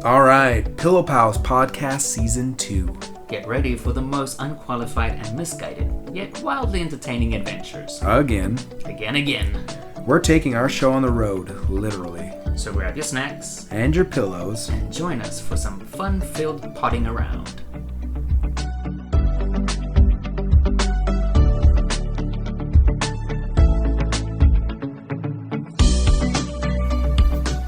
All right, Pillow Pals Podcast Season 2. Get ready for the most unqualified and misguided, yet wildly entertaining adventures. Again, We're taking our show on the road, literally. So grab your snacks And your pillows. and join us for some fun-filled potting around.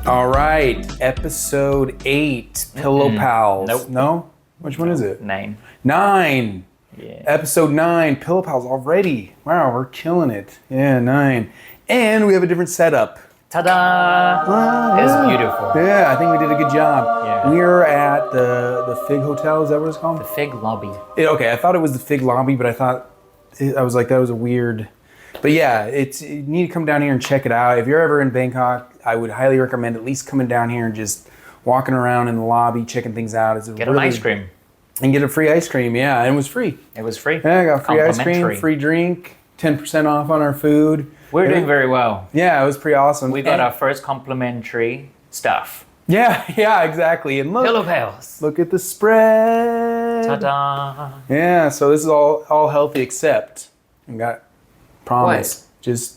All right, Episode 8, Pillow Pals. Nope. No? Which one is it? 9. 9. Yeah. Episode 9, Pillow Pals already. Wow, we're killing it. Yeah, 9. And we have a different setup. Ta-da! Wow, It's yeah. beautiful. Yeah, I think we did a good job. Yeah. We're at the Fig Hotel, is that what it's called? The Fig Lobby. Okay, I thought it was the Fig Lobby, but I was like, that was a weird. But yeah, you need to come down here and check it out. If you're ever in Bangkok, I would highly recommend at least coming down here and just walking around in the lobby, checking things out. Get an ice cream. And get a free ice cream, yeah, and it was free. It was free. Yeah, I got free ice cream, Complimentary. free drink, 10% off on our food. We're doing very well. Yeah, it was pretty awesome. We got And- our first complimentary stuff. Yeah, exactly. And Pillow look, Pals. look at the spread. Ta-da! Yeah, so this is all healthy except I got promise. Just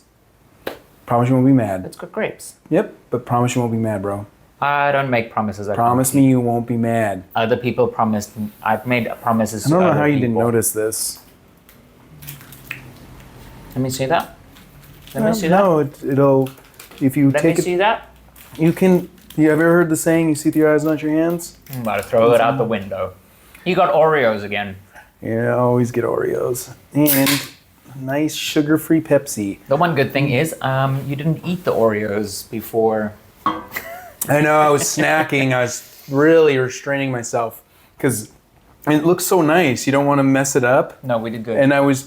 promise you won't be mad. It's got grapes. Yep, but promise you won't be mad, bro. I don't make promises. Promise me you won't be mad. Other people promised. I've made promises. I don't to know other how you didn't people. notice this. Let me see that. Let me see that. No, it'll if you Let me take it. see that. You can. You have ever heard the saying? You see with your eyes, not your hands. I'm about to throw it out the window. You got Oreos again. Yeah, I always get Oreos and a nice sugar-free Pepsi. The one good thing is, you didn't eat the Oreos before. I know I was snacking. I was really restraining myself because it looks so nice. You don't want to mess it up. No, we did good. And I was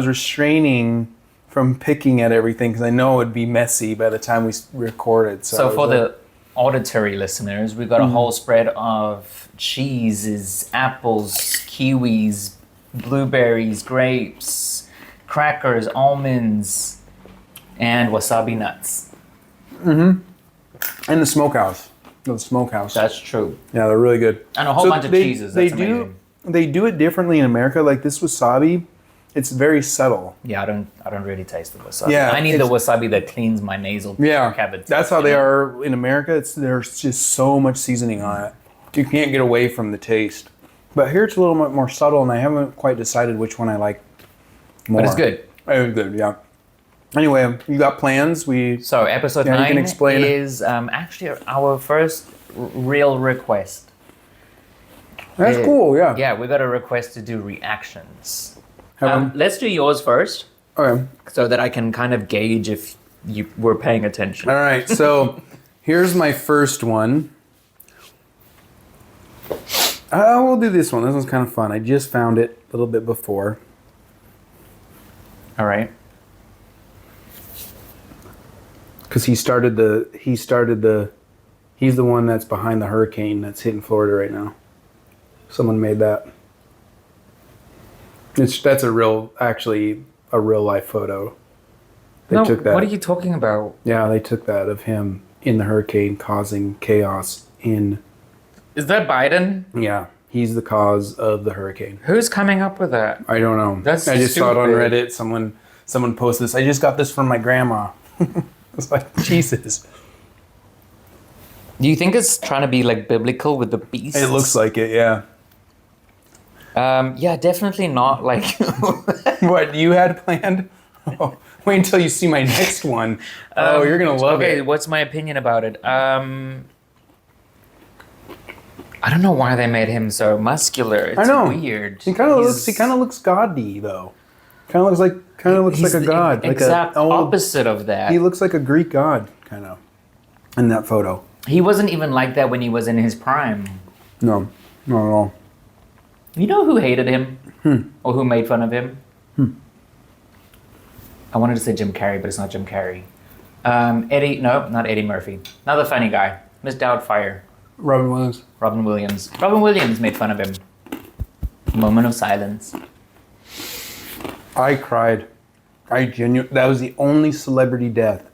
restraining from picking at everything because I know it would be messy by the time we recorded. So for the auditory listeners, we got a whole spread of cheeses, apples, kiwis, blueberries, grapes, crackers, almonds, and wasabi nuts. and the smokehouse, That's true. yeah, they're really good. And a whole bunch of cheeses. That's amazing. They do it differently in America. Like this wasabi, it's very subtle. Yeah, I don't really taste the wasabi. Yeah, I need the it's- wasabi that cleans my nasal cavities. That's how you they know? are in America. There's just so much seasoning on it. You can't get away from the taste. But here it's a little bit more subtle, and I haven't quite decided which one I like more. But it's good. It's good, yeah. Anyway, you got plans? So episode Yeah, you 9 can explain. is actually our first real request. That's cool, yeah. Yeah, we got a request to do reactions. Have Let's do yours first, okay. so that I can kind of gauge if you were paying attention. All right, so here's my first one. We'll do this one. This one's kind of fun. I just found it a little bit before. All right. Because he's the one that's behind the hurricane that's hitting Florida right now. Someone made that. That's a real life photo. They took that. What are you talking about? Yeah, they took that of him in the hurricane causing chaos in. Is that Biden? Yeah, he's the cause of the hurricane. Who's coming up with that? I don't know. That's I just saw it on stupid. Reddit. Someone posted this. I just got this from my grandma. It's like Jesus. Do you think it's trying to be like biblical with the beasts? It looks like it. Yeah. Yeah, definitely not like. What you had planned? Oh, wait until you see my next one. Oh, you're gonna love okay, it. what's my opinion about it? I don't know why they made him so muscular. It's I know. weird. He kind of looks godly though. Kind of looks like He's a the god. Exact like opposite of that. He looks like a Greek god, kind of, in that photo. He wasn't even like that when he was in his prime. No, not at all. You know who hated him? Or who made fun of him? I wanted to say Jim Carrey, but it's not Jim Carrey. Not Eddie Murphy. Another funny guy. Miss Doubtfire. Robin Williams. Robin Williams. Robin Williams made fun of him. Moment of silence. I cried. That was the only celebrity death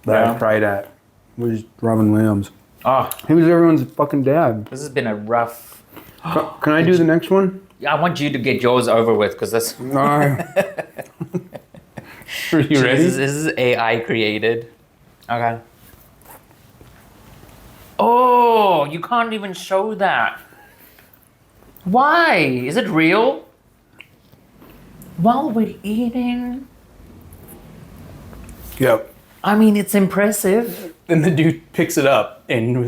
that Yeah. I cried at. Was Robin Williams. Oh, He was everyone's fucking dad. this has been a rough. Can I do the next one? I want you to get yours over with because that's. Are you ready? This is AI created. Okay. Oh, you can't even show that. Why? Is it real? While we're eating? Yep. I mean, it's impressive. And the dude picks it up and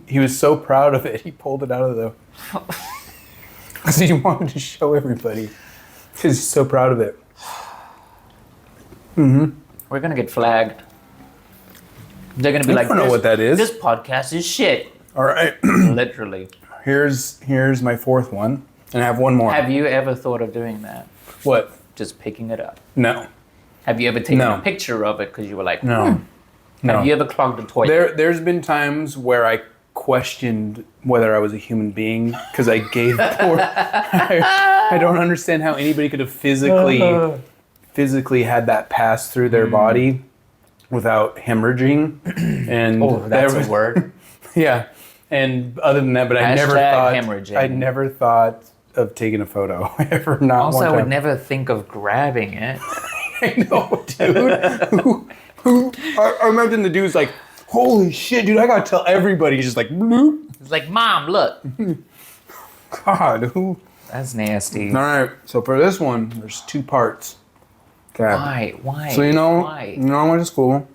he was so proud of it. He pulled it out of the. Because he wanted to show everybody. Because he's so proud of it. We're gonna get flagged. They're gonna be I like, don't know what that is. This podcast is shit. All right. Literally. Here's my fourth one. And I have one more. Have you ever thought of doing that? What? Just picking it up. No. Have you ever taken No. a picture of it because you were like, No. No. Have you ever clogged a toilet? There's been times where I questioned whether I was a human being because I gave poor. I don't understand how anybody could have physically had that pass through their body without hemorrhaging. And Oh, that's a word. Yeah. And other than that, but I never Hashtag thought. hemorrhaging. I never thought of taking a photo ever. Not Also, one I time. would never think of grabbing it. I know, dude. I imagine the dude's like, holy shit, dude, I gotta tell everybody. He's just like, bloop. It's like, Mom, look. God, who? That's nasty. All right, so for this one, there's two parts. Okay. Why? Why? So Why? I went to school.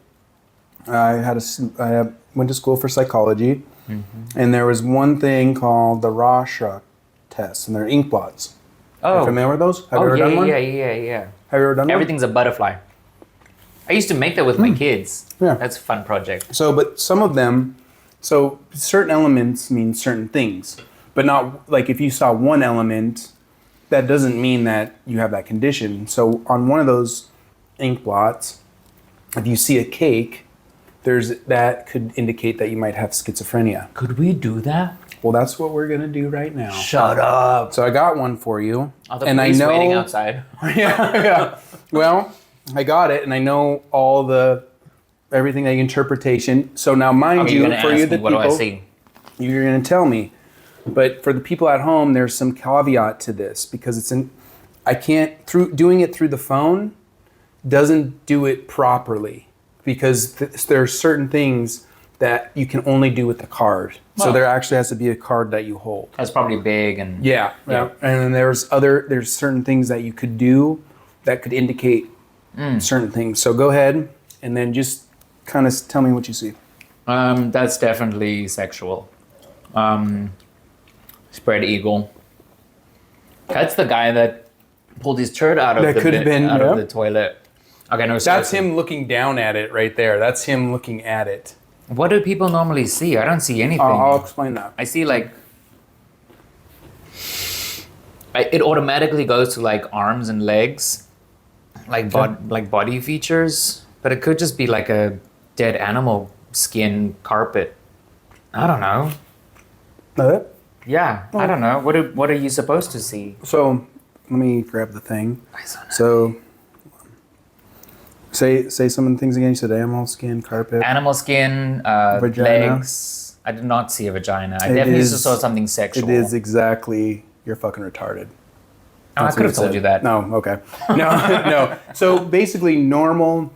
I went to school for psychology, and there was one thing called the Rorschach test, and they're ink blots. Are you Oh. familiar with those? Have you Oh, ever yeah, done one? yeah. Have you ever done one? Everything's a butterfly. I used to make that with my kids. Yeah. That's a fun project. So, but some of them, so certain elements mean certain things, but not like if you saw one element, that doesn't mean that you have that condition. So on one of those ink blots, if you see a cake, that could indicate that you might have schizophrenia. Could we do that? Well, that's what we're gonna do right now. Shut up. So I got one for you, Are the and I police know. waiting outside? yeah. Well, I got it, and I know everything, the interpretation. So now, mind Okay, you, you're gonna for ask you, me, the what do I people, see? you're going to tell me. But for the people at home, there's some caveat to this because I can't doing it through the phone doesn't do it properly because there are certain things that you can only do with the card. So Wow. there actually has to be a card that you hold. That's probably big and Yeah. And then there's certain things that you could do that could indicate certain things. So go ahead and then just kind of tell me what you see. That's definitely sexual. Spread eagle. That's the guy that pulled his turd out of That could have been, out yeah. of the toilet. Okay, no. That's seriously. him looking down at it right there. That's him looking at it. What do people normally see? I don't see anything. I'll explain that. I see like it automatically goes to like arms and legs, like like body features, but it could just be like a dead animal skin carpet. I don't know. That? Yeah, I don't know. What are you supposed to see? So let me grab the thing. So say some of the things again. You said animal skin, carpet. Animal skin, Vagina. legs. I did not see a vagina. I It definitely is- saw something sexual. It is exactly. You're fucking retarded. Oh, I That's could what have it told said. you that. No, okay. No, no. So basically, normal.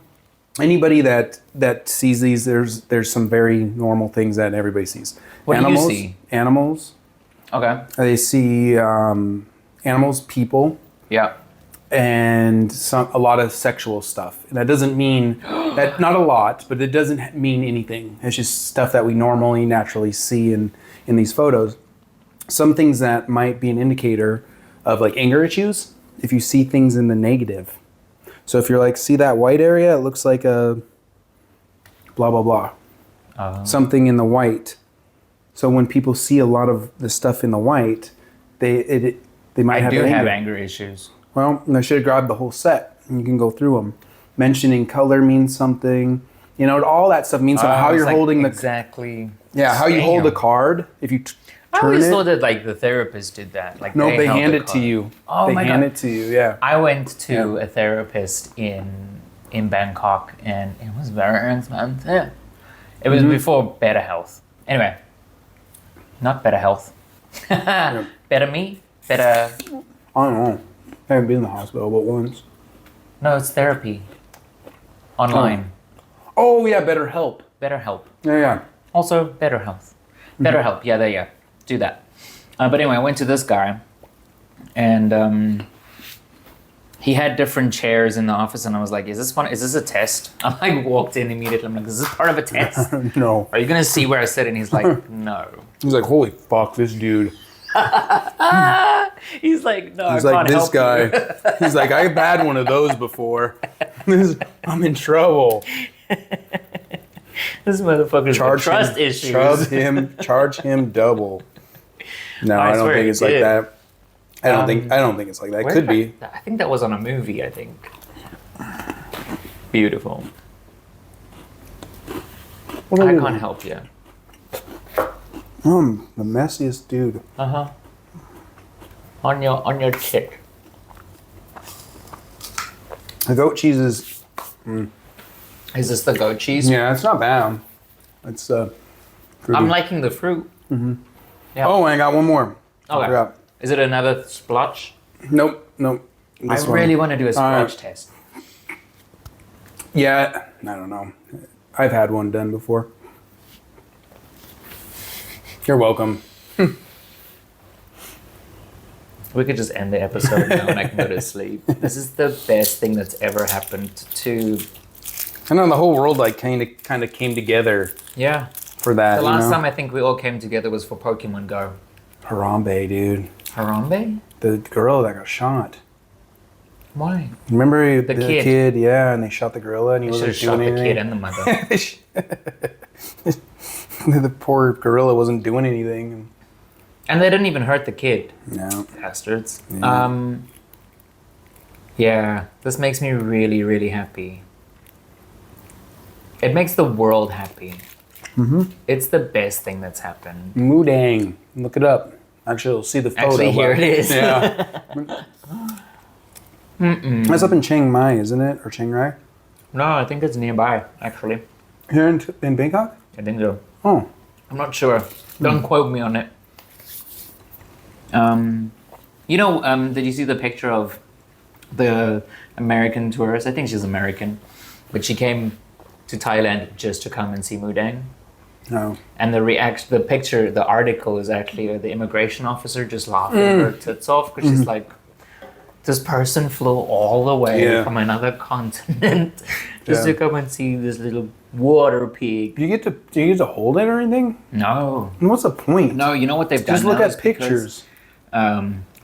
Anybody that sees these, there's some very normal things that everybody sees. What do you Animals, see? Animals. Okay. They see animals, people, Yeah. and a lot of sexual stuff. And that doesn't mean that not a lot, but it doesn't mean anything. It's just stuff that we normally naturally see in these photos. Some things that might be an indicator of like anger issues, if you see things in the negative. So if you're like, see that white area, it looks like a blah, blah, blah. Something in the white. So when people see a lot of the stuff in the white, they might I have do anger. have anger issues. Well, I should have grabbed the whole set, and you can go through them. Mentioning color means something. You know, all that stuff means something. How It's you're like holding exactly. how you hold the Damn. card. If you I turn always it, thought that like the therapist did that. Like no, they held hand the it to card. you. Oh they my hand God. it to you. Yeah. I went to a therapist in Bangkok, and it was very expensive. It was before Better Health. Anyway, not better health. Better me? Better... I don't know. I haven't been in the hospital but once. No, it's therapy. Online. Oh yeah, better help. Better help. Yeah. Also, better health. Better help. Yeah, there you go. Do that. But anyway, I went to this guy, and he had different chairs in the office, and I was like, "Is this fun? Is this a test?" I like walked in immediately. I'm like, "Is this part of a test? No. Are you gonna see where I sit?" And he's like, "No." He's like, holy fuck, this dude. He's like, "No, He's I like, can't this help you." guy. He's like, I've had one of those before. I'm in trouble. This motherfucker's got trust him, issues. Charge him double. No, I don't swear think he it's like did. that. I don't think it's like that. It could be. I think that was on a movie. I think. Beautiful. What I are you can't doing? help you. The messiest dude. On your chick. The goat cheese is. Is this the goat cheese? Yeah, it's not bad. It's fruity. I'm liking the fruit. Yeah. Oh, and I got one more. I Okay. forgot. Is it another splotch? Nope. I This one. really want to do a splotch test. Yeah, I don't know. I've had one done before. You're welcome. We could just end the episode now and I can go to sleep. This is the best thing that's ever happened to... I know the whole world like kind of came together Yeah. for that. The last you know? time I think we all came together was for Pokemon Go. Harambe, dude, Harambe? the gorilla that got shot. Why? Remember The the kid. kid? Yeah, and they shot the gorilla, and he They should wasn't have shot doing the anything. kid and the mother. The poor gorilla wasn't doing anything. And they didn't even hurt the kid. No. Bastards. Yeah. Yeah, this makes me really, really happy. It makes the world happy. It's the best thing that's happened. Mudang. Look it up. Actually, you'll see the photo. Actually, here but- it is. Yeah. That's up in Chiang Mai, isn't it? Or Chiang Rai? No, I think it's nearby, actually. Here in Bangkok? I think so. Oh. I'm not sure. Don't quote me on it. Did you see the picture of the American tourist? I think she's American, but she came to Thailand just to come and see Mudang. No. And the picture, the article is actually the immigration officer just laughing her tits off because she's like, this person flew all the way from another continent just to come and see this little water pig. Do you get to hold it or anything? No. And what's the point? No, you know what they've done Just look now at is because- pictures.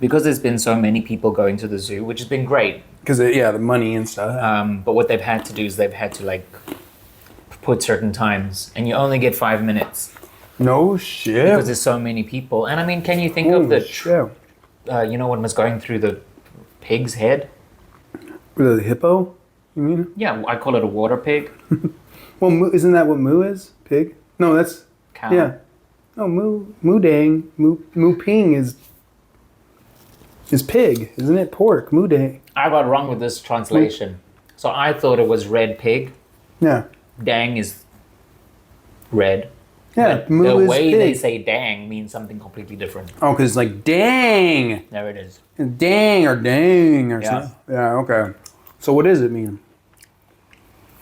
because there's been so many people going to the zoo, which has been great. Because the money and stuff. But what they've had to do is they've had to like put certain times, and you only get 5 minutes No shit. because there's so many people. And I mean, can you think of Holy the, shit. what was going through the pig's head? The hippo? You mean? Yeah, I call it a water pig. Well, isn't that what moo is? Pig? No, that's Cow. yeah. No, moodang. Moo ping is pig, isn't it? Pork. Moodang. I got wrong with this translation. So I thought it was red pig. Yeah. Dang is red. Yeah. But Moo the is way pig. they say dang means something completely different. Oh, because it's like dang, There it is. dang or dang or Yeah. something. Yeah. Okay. So what does it mean?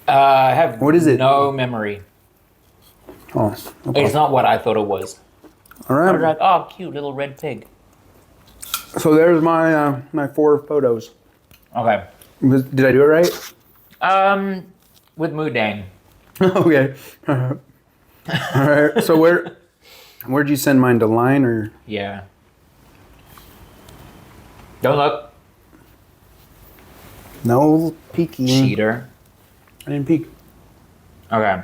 I have What is it? no memory. Oh. Okay. It's not what I thought it was. All I was right. like, oh, cute little red pig. So there's my my 4 photos. Okay. Did I do it right? With Mudang. Okay. All right. So where'd you send mine, to Line or? Yeah. Don't look. No peeking. Cheater. I didn't peek. Okay.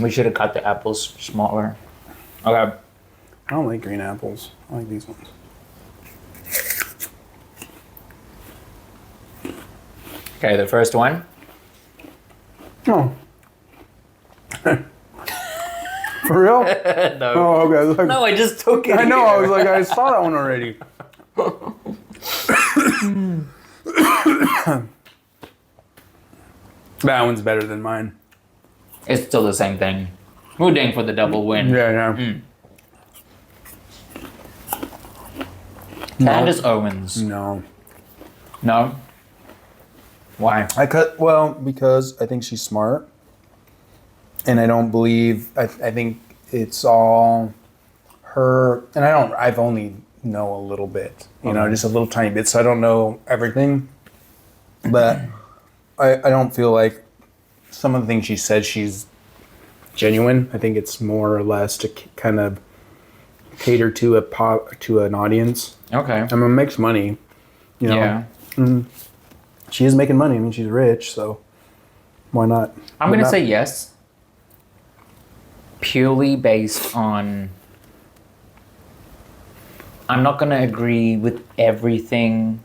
We should have cut the apples smaller. Okay. I don't like green apples. I like these ones. Okay, the first one. Oh. For real? No. Oh, okay. I was like, No, I just took it. I know. I here. was like, I saw that one already. That one's better than mine. It's still the same thing. Rooting for the double win. Yeah. Candace Owens. No. No? Why? Because I think she's smart. And I don't believe, I think it's all her, and I've only know a little bit, just a little tiny bit, so I don't know everything. But I don't feel like some of the things she said, she's genuine. I think it's more or less to kind of cater to an audience. Okay. I mean, it makes money, Yeah. She is making money. I mean, she's rich, so why not? I'm going to say yes. Purely based on... I'm not going to agree with everything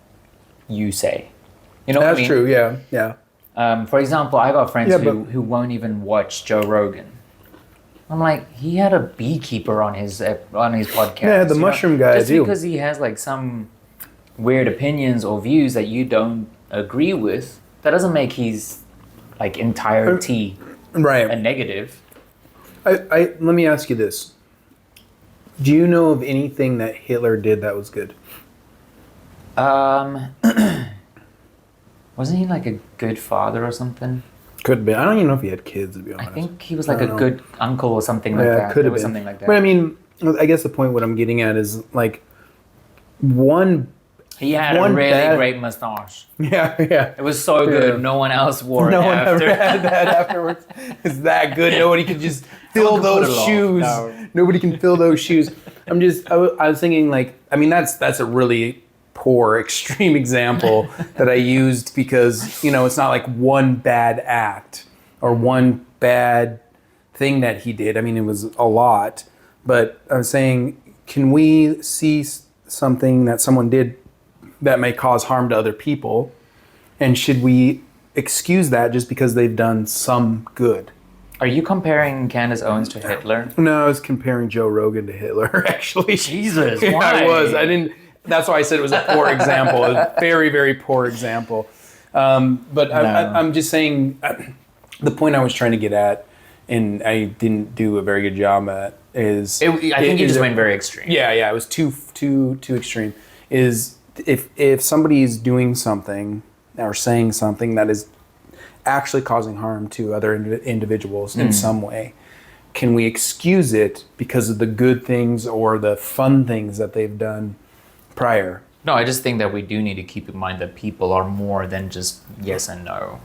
you say. You know what I mean? That's true, yeah. For example, I got friends Yeah, who won't even watch Joe Rogan. I'm like, he had a beekeeper on his podcast. Yeah, the mushroom guy, just too. because he has like some weird opinions or views that you don't agree with, that doesn't make he's like entirety Right. a negative. Let me ask you this. Do you know of anything that Hitler did that was good? Wasn't he like a good father or something? Could be. I don't even know if he had kids, to be I honest. think he was like I a don't know. good uncle or something like Yeah, that. it could There have was been. something like that. But I mean, I guess the point what I'm getting at is like one. He had one a really bad- great mustache. Yeah. It was so good. Yeah. No one else wore it No one after. ever had that afterwards. It's that good. Nobody could just fill one could put those it off. shoes. No. Nobody can fill those shoes. I was thinking like, I mean, that's a really poor extreme example that I used because, it's not like one bad act or one bad thing that he did. I mean, it was a lot. But I was saying, can we see something that someone did that may cause harm to other people? And should we excuse that just because they've done some good? Are you comparing Candace Owens to Hitler? No, I was comparing Joe Rogan to Hitler, actually. Jesus, Yeah, why? I was. I didn't. That's why I said it was a poor example. A very, very poor example. But I'm just saying, the point I was trying to get at, and I didn't do a very good job at, is... I think you just went very extreme. Yeah, it was too extreme. Is if somebody is doing something or saying something that is actually causing harm to other individuals in some way, can we excuse it because of the good things or the fun things that they've done prior? No, I just think that we do need to keep in mind that people are more than just yes and no.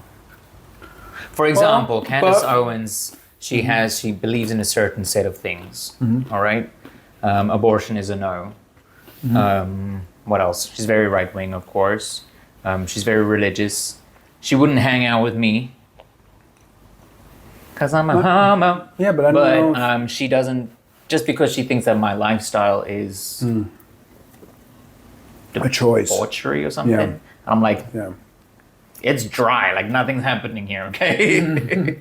For example, Candace Owens, she believes in a certain set of things. All right, abortion is a no. What else? She's very right wing, of course. She's very religious. She wouldn't hang out with me because I'm a homo. Yeah, but I don't know. She doesn't, just because she thinks that my lifestyle is A choice. debauchery or something. Yeah. I'm like, Yeah. it's dry, like nothing's happening here, okay?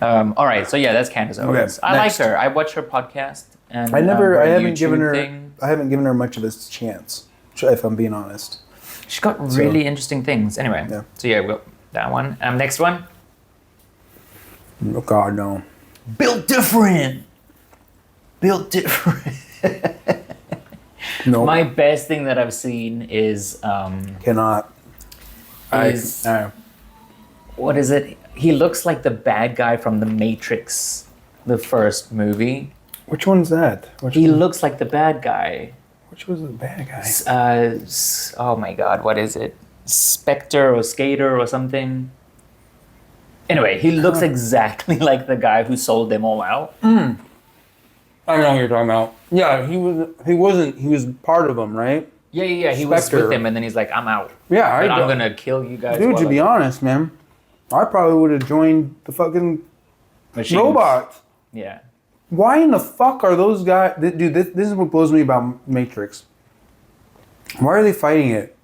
All right, so yeah, that's Candace Owens. I next. like her. I watch her podcast and I her haven't YouTube given her. thing. I haven't given her much of a chance, if I'm being honest. She's got really interesting things. Anyway, Yeah. so yeah, well, that one. Next one. Oh God, no. Built different. Built different. No, My best thing that I've seen is cannot. Is- what is it? He looks like the bad guy from The Matrix, the first movie. Which one's that? He looks like the bad guy. Which was the bad guy? Oh my God, what is it? Spectre or Skater or something. Anyway, he looks exactly like the guy who sold them all out. I know what you're talking about. Yeah, he was part of them, right? Yeah. He was Spectre. with them, and then he's like, "I'm out. Yeah, But I'm gonna kill you guys." Dude, while to be I- honest, man, I probably would have joined the fucking Machines. robots. Yeah. Why in the fuck are those guys? Dude, this is what blows me about Matrix. Why are they fighting it?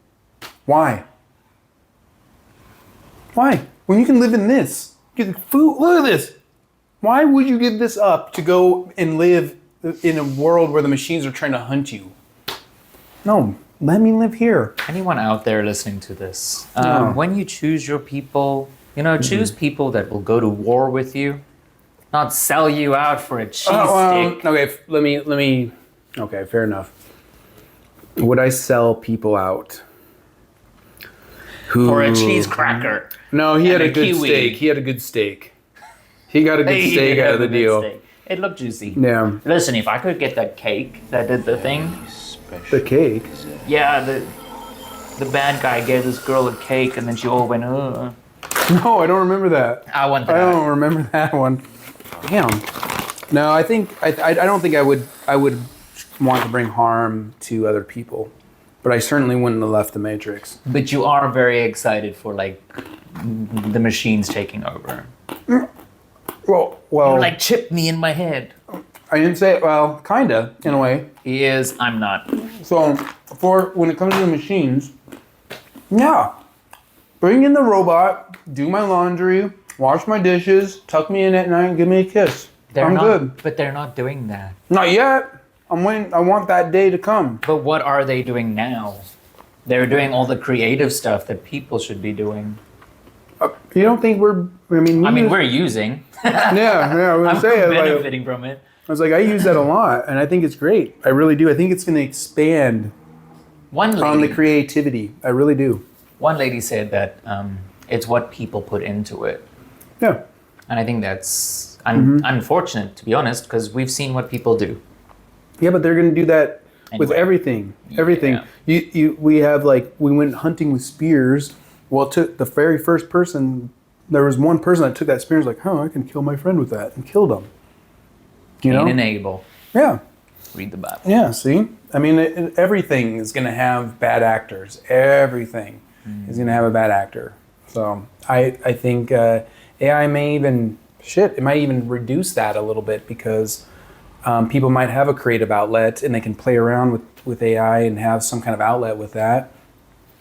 Why? Why? When you can live in this, get food. Look at this. Why would you give this up to go and live in a world where the machines are trying to hunt you? No, let me live here. Anyone out there listening to this, No. when you choose your people, You know, choose people that will go to war with you, not sell you out for a cheese stick. Okay, let me. Okay, fair enough. Would I sell people out? Who? For a cheese cracker. No, he had and a good kiwi. steak. He had a good steak. He got a good steak out of the deal. Steak. It looked juicy. Yeah. Listen, if I could get that cake that did the thing, The cake. yeah, the bad guy gave this girl a cake and then she all went, ugh. No, I don't remember that. I want I that. don't remember that one. Damn. No, I think I don't think I would want to bring harm to other people, but I certainly wouldn't have left the Matrix. But you are very excited for like the machines taking over. Well, You're like, chip me in my head. I didn't say it. Well, kinda in a way. He is, I'm not. So for when it comes to the machines, yeah, bring in the robot, do my laundry, wash my dishes, tuck me in at night, and give me a kiss. I'm good. But they're not doing that. Not yet. I'm waiting. I want that day to come. But what are they doing now? They're doing all the creative stuff that people should be doing. You don't think we're? I mean, We're using. yeah. I was I'm gonna say, like, benefiting from it. I was like, I use that a lot, and I think it's great. I really do. I think it's going to expand One on the lady, creativity. I really do. one lady said that it's what people put into it. Yeah. And I think that's unfortunate, to be honest, because we've seen what people do. Yeah, but they're going to do that with Anyway. everything. Everything. Yeah. We have like we went hunting with spears. Well, it took the very first person. There was one person that took that spear and was like, "Oh, I can kill my friend with that," and killed him. You know? Cain and Abel. Yeah. Read the Bible. Yeah. See, I mean, everything is going to have bad actors. Everything is going to have a bad actor. So I think AI may even it might even reduce that a little bit because people might have a creative outlet and they can play around with AI and have some kind of outlet with that.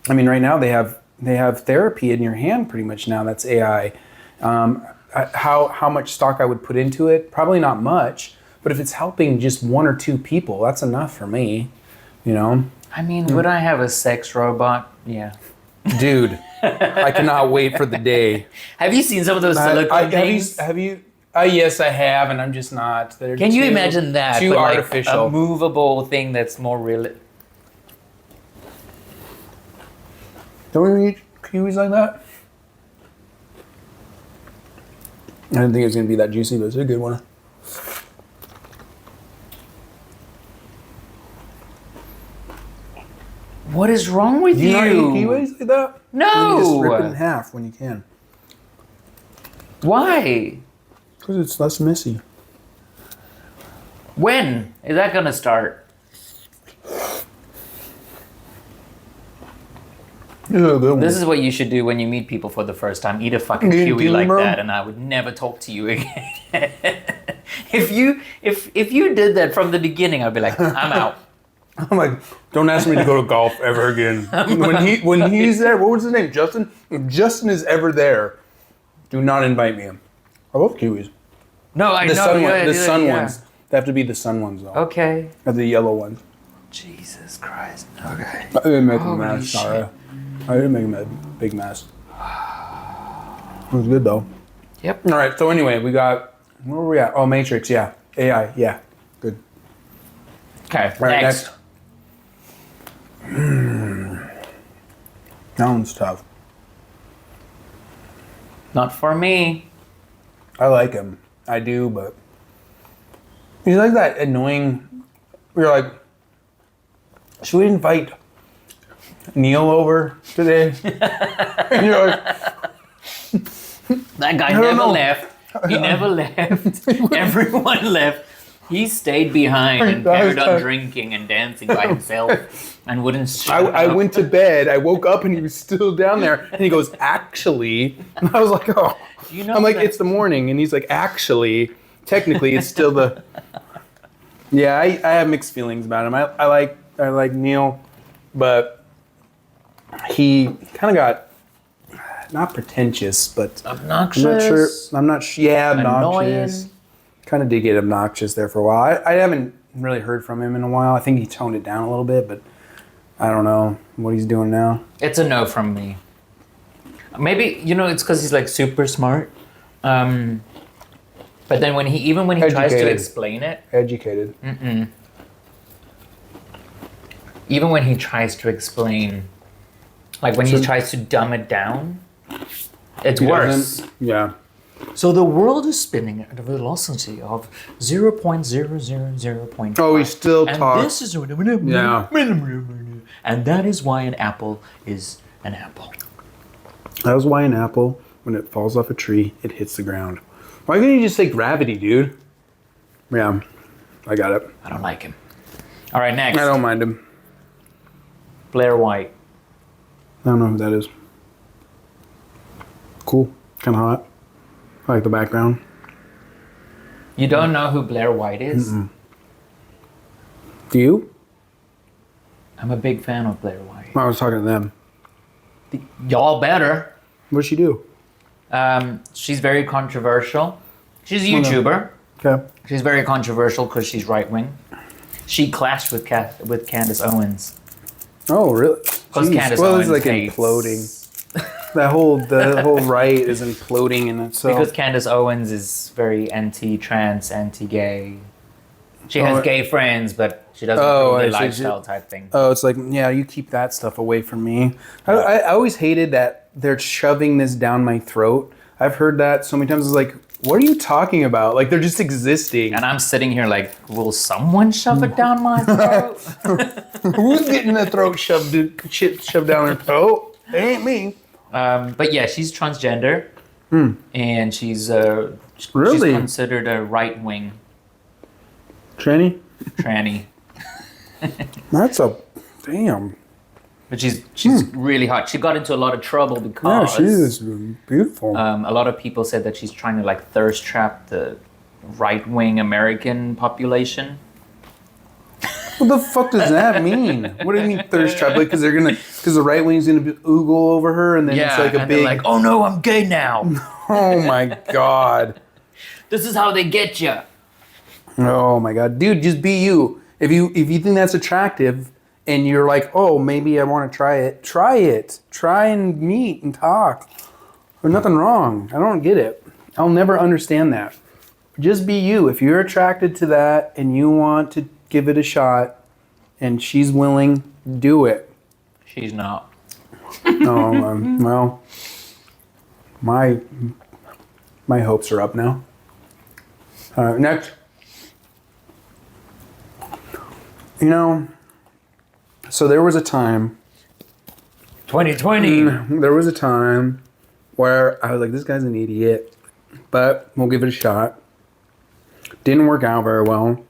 I mean, right now they have therapy in your hand pretty much now. That's AI. How much stock I would put into it? Probably not much. But if it's helping just one or two people, that's enough for me. You know, I mean, would I have a sex robot? Yeah. dude, I cannot wait for the day. Have you seen some of those silicone things? Have you? Yes, I have, and I'm just not. Can you imagine that? Too but artificial. Like a movable thing that's more real. Don't we eat kiwis like that? I didn't think it was going to be that juicy, but it's a good one. What is wrong with Do you not eat kiwis like that? No. You just rip it in half when you can. Why? Because it's less messy. When is that gonna start? It's a good one. This is what you should do when you meet people for the first time. Eat a fucking You kiwi do, like bro? that, and I would never talk to you again. if you did that from the beginning, I'd be like, I'm out. I'm like, don't ask me to go to golf ever again. When he's there, what was his name? Justin? If Justin is ever there, do not invite me. I love kiwis. No, I The know. sun, yeah, the yeah, sun yeah. ones. They have to be the sun ones though. Okay. Or the yellow ones. Jesus Christ. Okay. I didn't make Holy a mess. shit. Sorry. I didn't make a big mess. It was good though. Yep. All right. So anyway, we got where were we at? Oh, Matrix. Yeah. AI. Yeah. Good. Okay. All right. Next. That one's tough. Not for me. I like him. I do, but he's like that annoying. We're like, should we invite Neil over today? And you're like, That guy I don't never know. left. He never left. Everyone left. He stayed behind and carried on drinking and dancing by himself and wouldn't shut I up. went to bed. I woke up and he was still down there. And he goes, actually, and I was like, oh. You know I'm like, that- it's the morning, and he's like, actually, technically, it's still the. Yeah, I have mixed feelings about him. I like Neil, but he kind of got not pretentious, but Obnoxious. I'm not sure. I'm not sure. Yeah, obnoxious. Annoying. Kind of did get obnoxious there for a while. I haven't really heard from him in a while. I think he toned it down a little bit, but I don't know what he's doing now. It's a no from me. Maybe it's because he's like super smart. But then when he tries to Educated. explain it, Educated. even when he tries to explain, like when he tries to dumb it down, it's He worse. doesn't- Yeah. So the world is spinning at a velocity of 0.000.5. Oh, he still and talks. this is Yeah. and that is why an apple is an apple. That was why an apple, when it falls off a tree, it hits the ground. Why couldn't you just say gravity, dude? Yeah, I got it. I don't like him. All right, next. I don't mind him. Blair White. I don't know who that is. Cool. Kind of hot. I like the background. You don't know who Blair White is? Do you? I'm a big fan of Blair White. I was talking to them. Y'all better. What'd she do? She's very controversial. She's a YouTuber. Okay. She's very controversial because she's right wing. She clashed with Candace Owens. Oh, really? Because Jeez. Candace Well, Owens it's like hates- imploding. The whole right is imploding in itself. Because Candace Owens is very anti-trans, anti-gay. She has Oh, gay friends, but she doesn't Oh, approve the I see. lifestyle type thing. Oh, it's like, yeah, you keep that stuff away from me. I always hated that they're shoving this down my throat. I've heard that so many times. It's like, what are you talking about? Like, they're just existing. And I'm sitting here like, will someone shove it down my throat? Who's getting the throat shoved down their throat? It ain't me. But yeah, she's transgender, and she's Really? considered a right wing Tranny? tranny. That's a damn. But she's really hot. She got into a lot of trouble Yeah, because she is beautiful. a lot of people said that she's trying to like thirst trap the right wing American population. What the fuck does that mean? What do you mean thirst trap? Like, because the right wing's gonna oogle over her, and then it's like a and big. they're like, oh no, I'm gay now. Oh my god. This is how they get you. Oh my god, dude, just be you. If you think that's attractive, and you're like, oh, maybe I want to try it. Try it. Try and meet and talk. There's nothing wrong. I don't get it. I'll never understand that. Just be you. If you're attracted to that and you want to give it a shot, and she's willing, do it. She's not. Oh, well, my hopes are up now. All right, next. So there was a time 2020. There was a time where I was like, this guy's an idiot, but we'll give it a shot. Didn't work out very well.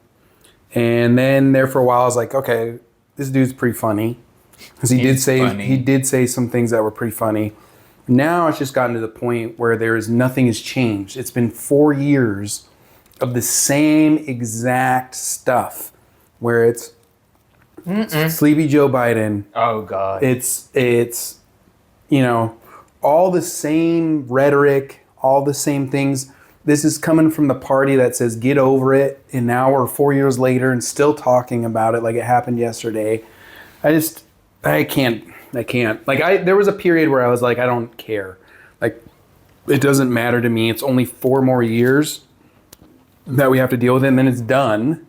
And then there for a while, I was like, okay, this dude's pretty funny. Because he did say some things that were pretty funny. Now it's just gotten to the point where nothing has changed. It's been 4 years of the same exact stuff where it's Sleepy Joe Biden. Oh God. It's all the same rhetoric, all the same things. This is coming from the party that says get over it, and now we're 4 years later and still talking about it like it happened yesterday. I can't. Like there was a period where I was like, I don't care. Like it doesn't matter to me. It's only 4 more years that we have to deal with it, and then it's done.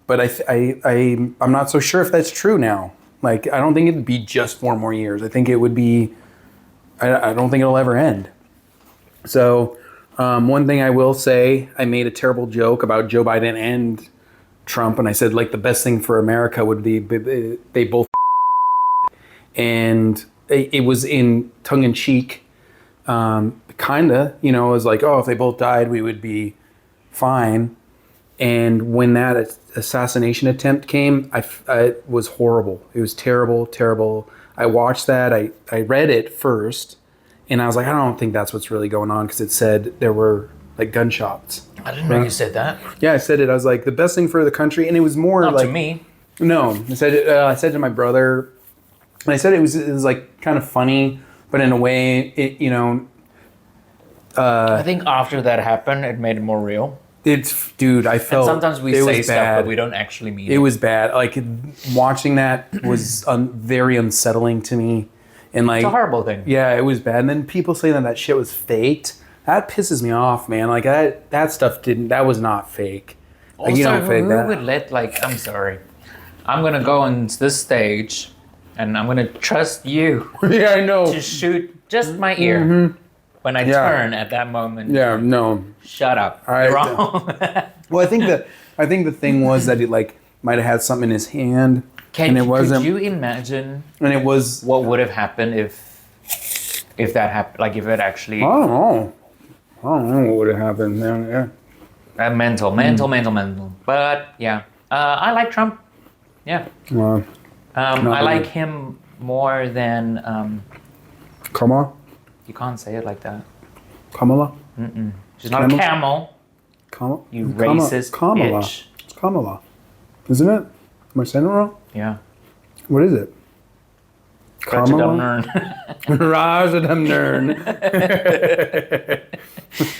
But I'm not so sure if that's true now. Like, I don't think it'd be just 4 more years. I think it would be, I don't think it'll ever end. So, one thing I will say, I made a terrible joke about Joe Biden and Trump, and I said, like, the best thing for America would be they both and it was in tongue-in-cheek, kinda, it was like, oh, if they both died, we would be fine. And when that assassination attempt came, it was horrible. It was terrible, terrible. I watched that. I read it first, and I was like, I don't think that's what's really going on, because it said there were like gunshots. I didn't know you said that. Yeah, I said it. I was like, the best thing for the country, and it was more Not like to me. No, I said it. I said to my brother, and I said it was like kind of funny, but in a way, I think after that happened, it made it more real. Dude, I felt And sometimes we it say was stuff, bad. but we don't actually mean it. It was bad. Like watching that was very unsettling to me. And like, It's a horrible thing. yeah, it was bad. And then people saying that shit was faked. That pisses me off, man. Like that stuff that was not fake. Like, Also, you don't fake who that. would let, like, I'm sorry. I'm going to go on this stage and I'm going to trust you Yeah, I know. to shoot just my ear when I turn at that moment. Yeah, no. Shut up. right. You're wrong. Well, I think the thing was that it like might have had something in his hand, and it wasn't. Could you imagine And it was. what would have happened if that happened? Like if it actually I don't know. I don't know what would have happened. Yeah. mental. But yeah, I like Trump. Yeah, I like him more than Kamala. you can't say it like that. Kamala. She's not a camel. Kamala. You racist Kamala. bitch. It's Kamala, isn't it? Am I saying it wrong? Yeah. What is it? Kamala. Rajadam Nern.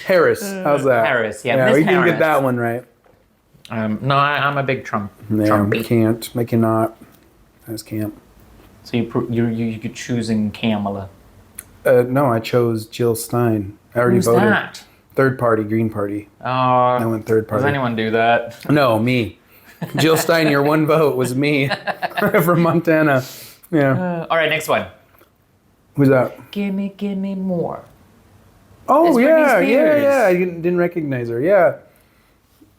Harris. How's that? Harris, yeah, Yeah, Miss we can Harris. get that one right. No, I'm a big Trump. Yeah, Trumpy. I cannot. I just can't. So you're choosing Kamala. No, I chose Jill Stein. I already Who's voted. that? Third party, Green Party. I went third Does party. anyone do that? No, me. Jill Stein, your one vote was me from Montana. Yeah. All right, next one. Who's that? Give me more. Oh, It's Britney yeah, yeah, Spears. yeah. I didn't recognize her. Yeah.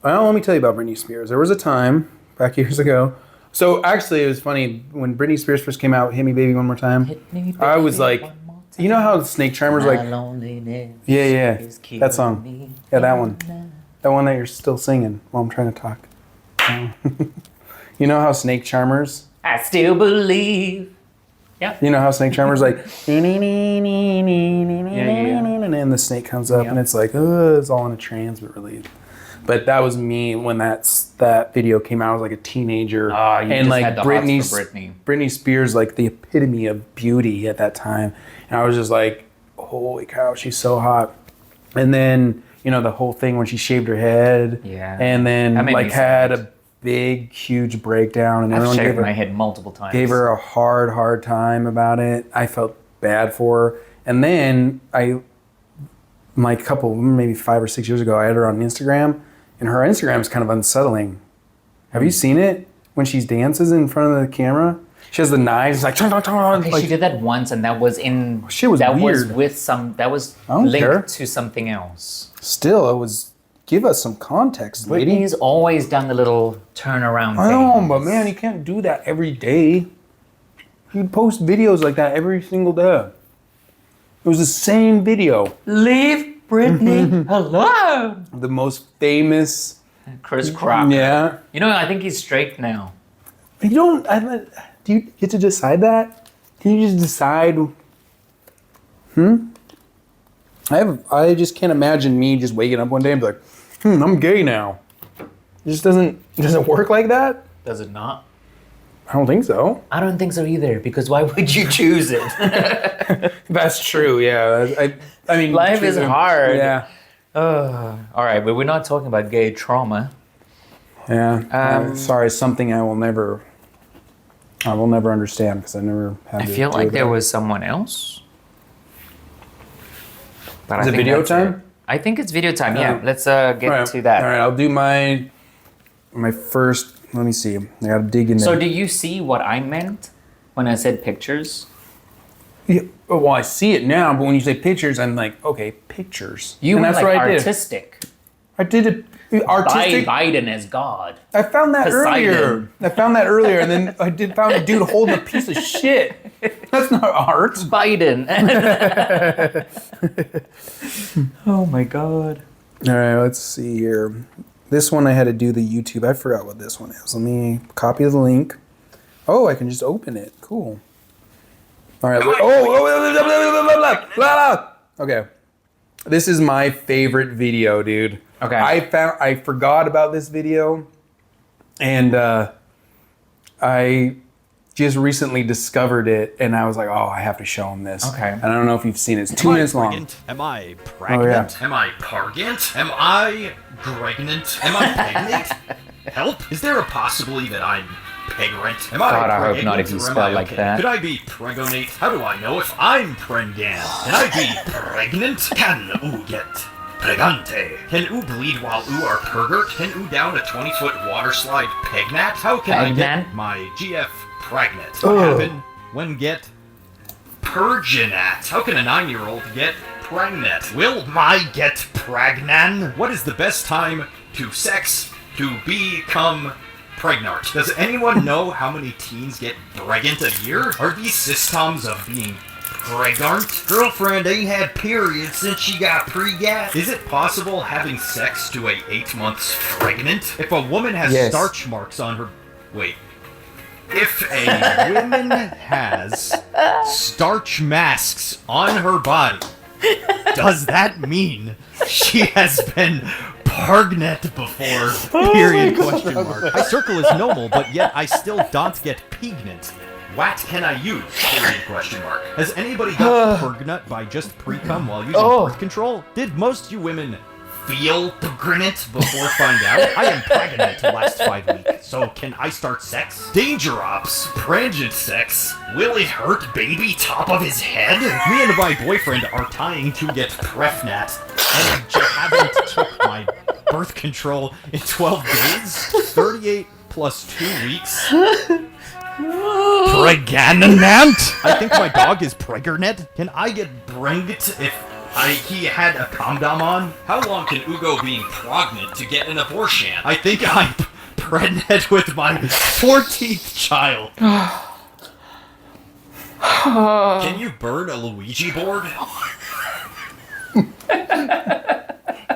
Well, let me tell you about Britney Spears. There was a time back years ago. So actually, it was funny when Britney Spears first came out. Hit Me Baby One More Time. Hit me, I was baby, like, one more time. you know how Snake Charmer's like, My loneliness yeah, is that song. killing me. Yeah, that one. That one that you're still singing while I'm trying to talk. You know how Snake Charmer's? I still believe. Yeah. You know how Snake Charmer's like, and yeah. the snake comes up Yeah. and it's like, it's all in a trance, but really. But that was me when that video came out. I was like a teenager, Ah, you and just like had the hots for Britney. Britney Spears, like the epitome of beauty at that time, and I was just like, holy cow, she's so hot. And then the whole thing when she shaved her head, Yeah. and then That made like me had sad. a big, huge breakdown, and I've everyone shaved gave her, my head multiple times. gave her a hard time about it. I felt bad for her. And then like a couple, maybe 5 or 6 years ago, I had her on Instagram, and her Instagram is kind of unsettling. Have you seen it? When she dances in front of the camera, she has the knives like, Okay, like she did that once, and that was in. Shit was that was weird. with some. That was I don't linked care. to something else. still, it was, give us some context, lady. Britney's always done the little turnaround I thing. know, but man, you can't do that every day. You post videos like that every single day. It was the same video. Leave Britney alone. The most famous, Chris Crocker. yeah. I think he's straight now. You don't. Do you get to decide that? Can you just decide? I just can't imagine me just waking up one day and be like, I'm gay now. It just doesn't work like that. Does it not? I don't think so. I don't think so either. Because why would you choose it? That's true. Yeah. I mean, Life is hard. Yeah. All right, but we're not talking about gay trauma. Yeah. Sorry, something I will never understand because I never had. I to feel deal like with there that. was someone else. But Is I it think video that's time? it. I think it's video time. Yeah, Yeah. let's get Right. to that. All right, I'll do my first. Let me see. I gotta dig in there. So, do you see what I meant when I said pictures? Yeah, well, I see it now, but when you say pictures, I'm like, okay, pictures. You and were that's like what artistic. I did it artistic. Biden as God. I found that Poseidon. earlier. And then I found a dude holding a piece of shit. That's not art. Biden. Oh my God. All right, let's see here. This one I had to do the YouTube. I forgot what this one is. Let me copy the link. Oh, I can just open it. Cool. All right. Okay. This is my favorite video, dude. Okay. I forgot about this video, and I just recently discovered it, and I was like, oh, I have to show him this. Okay. And I don't know if you've seen it. It's 2 minutes long. Am I pregnant? Oh, Am I pregnant? Am I pregnant? Am I pregnant? Help! Is there a possibility that I'm pregnant? Am God, I hope pregnant not if you or am spell I like okay? that. Could I be pregnant? How do I know if I'm pregnant? Can I be pregnant? Can oo get pregante? Can oo bleed while oo are pergert? Can oo down a 20-foot water slide pegnat? How can I Pegnat? get my GF pregnant? What happened when get Perginat. How can a 9-year-old get pregnant? Will my get pragnan? What is the best time to sex to become pregnant? Does anyone know how many teens get pregnant a year? Are these systems of being pregnant? Girlfriend ain't had periods since she got pregat. Is it possible having sex to a 8 months pregnant? If a woman has Yes. starch marks on her... Wait. If a woman has starch masks on her body, does that mean she has been pregnant before? Period, question mark. My circle is normal, but yet I still don't get pregnant. What can I use? Period, question mark. Has anybody got pregnant by just pre-cum while using birth control? Did most you women feel pregnant before find out? I am pregnant the last 5 weeks, so can I start sex? Danger ops, pregnant sex. Will it hurt baby top of his head? Me and my boyfriend are tying to get prefnat, and haven't took my birth control in 12 days. 38 plus 2 weeks. Pregnant? I think my dog is pregnant. Can I get pregnant if he had a condom on? How long can Ugo being pregnant to get an abortion? I think I'm pregnant with my 14th child. Can you burn a Luigi board?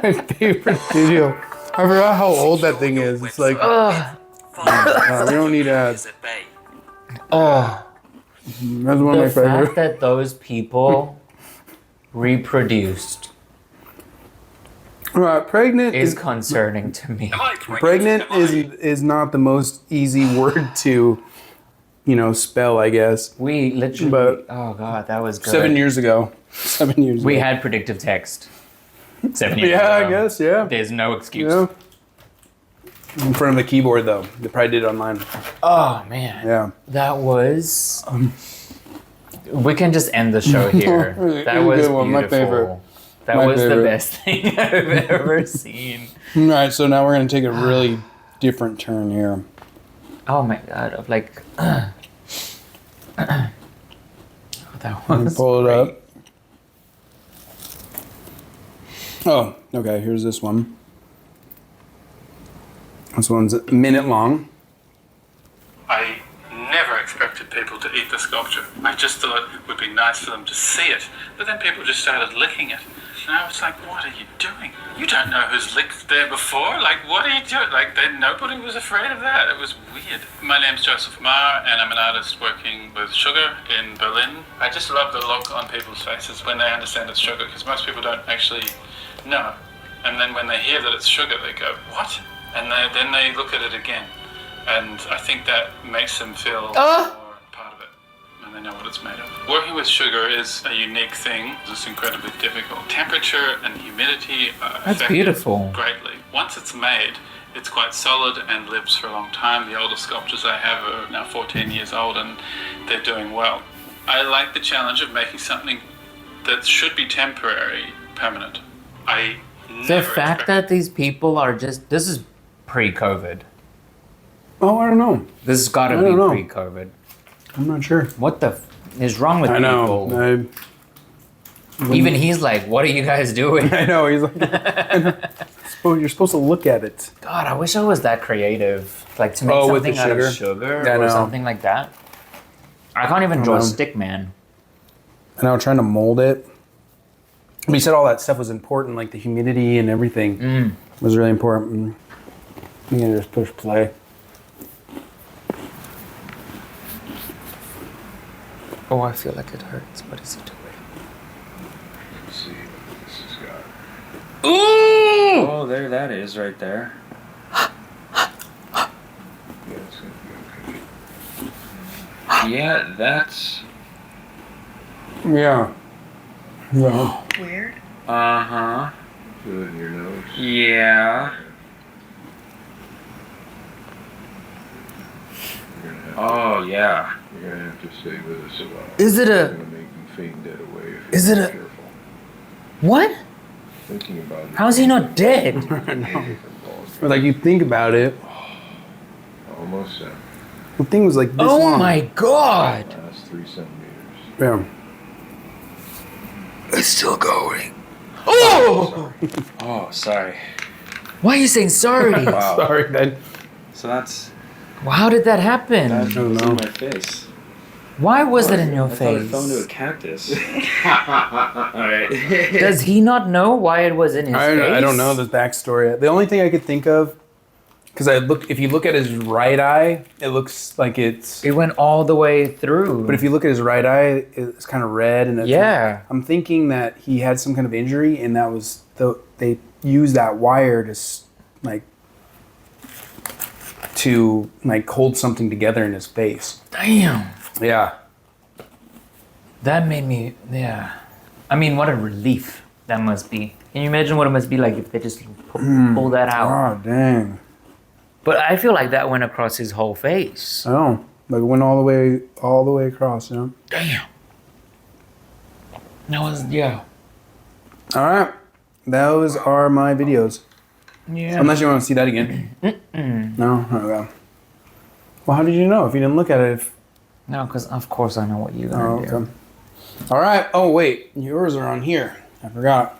My favorite video. I forgot how old that thing is. It's like, we don't need ads. That's one of my The favorite. fact that those people reproduced Pregnant is is concerning to me. pregnant is not the most easy word to, spell. I guess We literally. But- oh god, that was good. 7 years ago. 7 years. We ago. had predictive text. 7 years Yeah, ago. I guess. Yeah. There's no excuse. Yeah. In front of the keyboard though. They probably did it online. Oh man. Yeah. That was. We can just end the show here. It was That a was good one, beautiful. my favorite. That My was the favorite. best thing I've ever seen. All right. So now we're gonna take a really different turn here. Oh my god! Of like. That Let me was. pull it great. up. Oh, okay. Here's this one. This one's a minute long. I never expected people to eat the sculpture. I just thought it would be nice for them to see it. But then people just started licking it. And I was like, what are you doing? You don't know who's licked there before? Like, what are you doing? Like, nobody was afraid of that. It was weird. My name's Joseph Marr, and I'm an artist working with sugar in Berlin. I just love the look on people's faces when they understand it's sugar, because most people don't actually know. And then when they hear that it's sugar, they go, what? And then they look at it again. And I think that makes them feel more part of it when they know what it's made of. Working with sugar is a unique thing. It's incredibly difficult. Temperature and humidity That's affect beautiful. it greatly. Once it's made, it's quite solid and lives for a long time. The oldest sculptures I have are now 14 years old and they're doing well. I like the challenge of making something that should be temporary, permanent. I The never fact expected- that these people are just. This is pre-COVID. Oh, I don't know. This has got to I be don't know. pre-COVID. I'm not sure. What the is wrong with I know. people? Even he's like, what are you guys doing? I know. He's like, you're supposed to look at it. God, I wish I was that creative. Like to make Oh, with the something out of sugar? sugar Yeah, I or know. something like that. I can't even draw a know. stick man. And I was trying to mold it. But you said all that stuff was important, like the humidity and everything was really important. You can just push play. Oh, I feel like it hurts. What is he doing? Let's see what this has got. Ooh! Oh, there that is right there. Yeah, that's Yeah. Yeah. Weird. uh-huh. Do it in your nose. Yeah. Oh, yeah. You're gonna have to stay with us a while. Is it I'm a gonna make you faint dead away if Is you're it not a- careful. what? Thinking about it. How's he not dead? Or like you think about it, Almost there. the thing was like this Oh long. my god! Last 3 centimeters. Yeah. It's still going. Oh! Oh, sorry. Why are you saying sorry? Wow. Sorry, man. So that's Well, how did that happen? that don't was know. in my face. Why was it in your I thought it face? fell into a cactus. Alright. Does he not know why it was in his face? I don't know the backstory. The only thing I could think of, because if you look at his right eye, it looks like it's. It went all the way through. But if you look at his right eye, it's kind of red, and it's Yeah. I'm thinking that he had some kind of injury, and that was they used that wire to hold something together in his face. Damn. Yeah. That made me, yeah. I mean, what a relief that must be. Can you imagine what it must be like if they just pull that out? Oh dang. But I feel like that went across his whole face. Oh, like it went all the way across. You know. Damn. That was, yeah. All right. Those are my videos. Yeah. Unless you want to see that again. No? Okay. Well, how did you know if you didn't look at it? No, because of course I know what you're going Oh, to do. okay. All right. Oh, wait. Yours are on here. I forgot.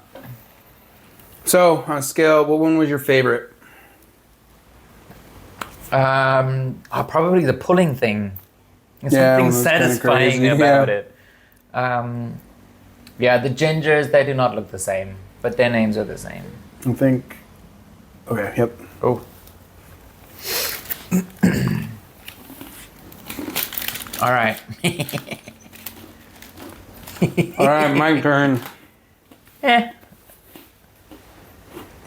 So, on a scale, what one was your favorite? Probably the pulling thing. There's Yeah, something well, that's kinda satisfying crazy, about yeah. it. Yeah, the gingers, they do not look the same, but their names are the same. I think. Okay, yep. Oh. All right. All right, my turn.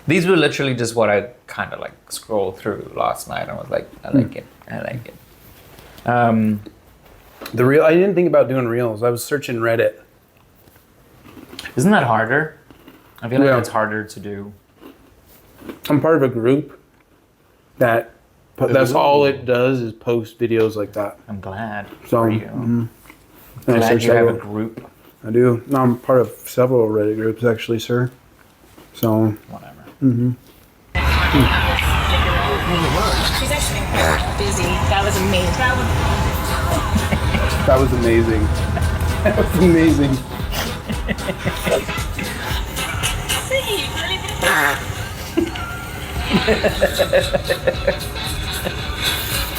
These were literally just what I kind of like scrolled through last night. I was like, I like it. I like it. The reel. I didn't think about doing reels. I was searching Reddit. Isn't that harder? I feel like Yeah. it's harder to do. I'm part of a group that. That's all it does is post videos like that. I'm glad So, for you. And I Glad search you have a several- group. I do. No, I'm part of several Reddit groups actually, sir. So. Whatever. She's actually quite busy. That was amazing. That was amazing. That was amazing.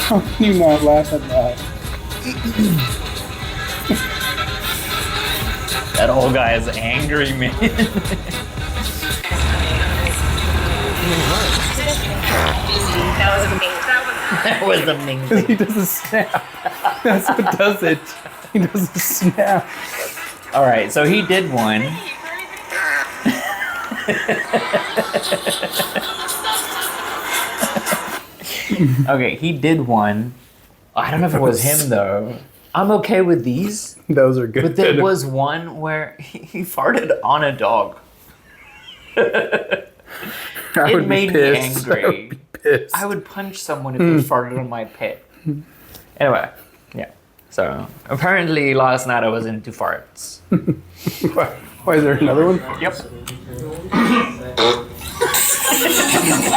How can you not laugh at that? That old guy is angry, man. That was amazing. That was amazing. He does a snap. That's what does it. He does a snap. All right, so he did one. Okay, he did one. I don't know if it was him though. I'm okay with these, Those are good. but there was one where he farted on a dog. I it would be made me pissed. I angry. would be pissed. I would punch someone if they farted on my pet. Anyway, yeah. So apparently last night I was into farts. Why is there another one? Yep.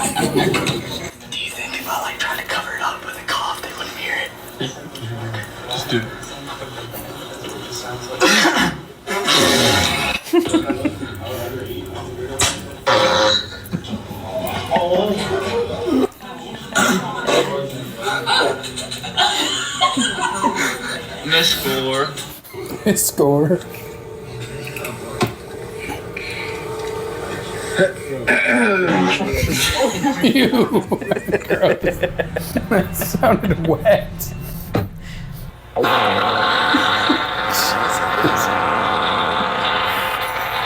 Do you think if I like tried to cover it up with a cough, they wouldn't hear it? Just do. Miss Gore. Score. Ew. Gross. That sounded wet.